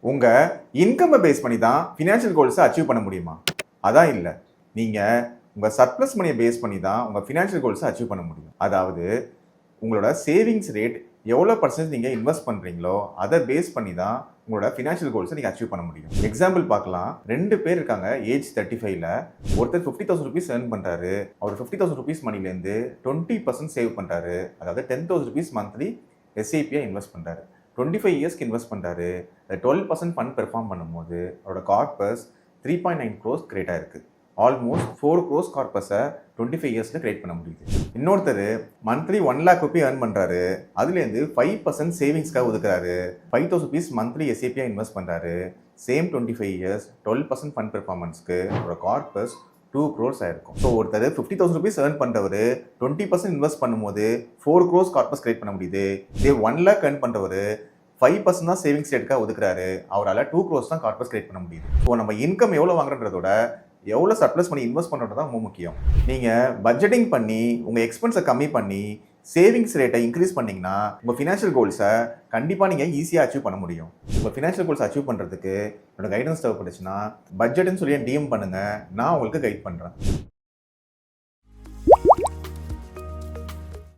உங்கள் இன்கம்மை பேஸ் பண்ணி தான் ஃபினான்ஷியல் கோல்ஸை அச்சீவ் பண்ண முடியுமா? அதான் இல்லை. நீங்கள் உங்கள் சர்ப்ளஸ் மணியை பேஸ் பண்ணி தான் உங்கள் ஃபினான்ஷியல் கோல்ஸை அச்சீவ் பண்ண முடியும். அதாவது உங்களோட சேவிங்ஸ் ரேட் எவ்வளோ பர்சன்டேஜ் நீங்கள் இன்வெஸ்ட் பண்ணுறீங்களோ அதை பேஸ் பண்ணி தான் உங்களோட ஃபினான்ஷியல் கோல்ஸை நீங்கள் அச்சீவ் பண்ண முடியும். எக்ஸாம்பிள் பார்க்கலாம். 2 பேர் இருக்காங்க ஏஜ் 35ல. ஒருத்தர் 50,000 rupees earn பண்ணுறாரு. அவர் 50,000 rupees மணிலேருந்து 20% சேவ் பண்ணுறாரு. அதாவது 10,000 rupees மந்த்லி எஸ்ஐபியாக இன்வெஸ்ட் பண்ணுறாரு. 25 இயர்ஸ்க்கு இன்வெஸ்ட் பண்ணுறாரு. 12% ஃபண்ட் பெர்ஃபார்ம் பண்ணும்போது அவரோட கார்பஸ் 3.9 crores கிரியேட் ஆயிருக்கு. ஆல்மோஸ்ட் 4 crores கார்பஸை 25 இயர்ஸில் கிரியேட் பண்ண முடியுது. இன்னொருத்தர் மந்த்லி 1 lakh rupee earn பண்ணுறாரு. அதுலேருந்து 5% சேவிங்ஸ்க்காக ஒதுக்குறாரு. 5,000 rupees மந்த்லி எஸ்ஐபியாக இன்வெஸ்ட் பண்ணுறாரு. சேம் 25 இயர்ஸ் 12% ஃபண்ட் பெர்ஃபார்மன்ஸ்க்கு அவரோட கார்பஸ் 2 crores ஆயிருக்கும். ஸோ ஒருத்தர் 50,000 rupees earn பண்ணுறவர் 20% இன்வெஸ்ட் பண்ணும்போது 4 crores கார்பஸ் கிரியேட் பண்ண முடியுது. இதே 1 lakh earn பண்ணுறவர் 5% தான் சேவிங்ஸ் ரேட்டுக்காக ஒதுக்குறாரு. அவரால் 2 crores தான் கார்பஸ் கிரியேட் பண்ண முடியுது. ஸோ நம்ம இன்கம் எவ்வளோ வாங்குறன்றதோட எவ்வளோ சர்ப்ளஸ் பண்ணி இன்வெஸ்ட் பண்ணுறது தான் ரொம்ப முக்கியம். நீங்கள் பட்ஜெட்டிங் பண்ணி உங்கள் எக்ஸ்பென்ஸை கம்மி பண்ணி சேவிங்ஸ் ரேட்டை இன்க்ரீஸ் பண்ணிங்கன்னா உங்கள் ஃபினான்ஷியல் கோல்ஸை கண்டிப்பாக நீங்கள் ஈஸியாக அச்சீவ் பண்ண முடியும். உங்கள் ஃபினான்ஷியல் கோல்ஸ் அச்சீவ் பண்ணுறதுக்கு என்னோட கைடன்ஸ் தேவைப்பட்டுச்சுன்னா பட்ஜெட்னு சொல்லி டிஎம் பண்ணுங்கள். நான் உங்களுக்கு கைட் பண்ணுறேன்.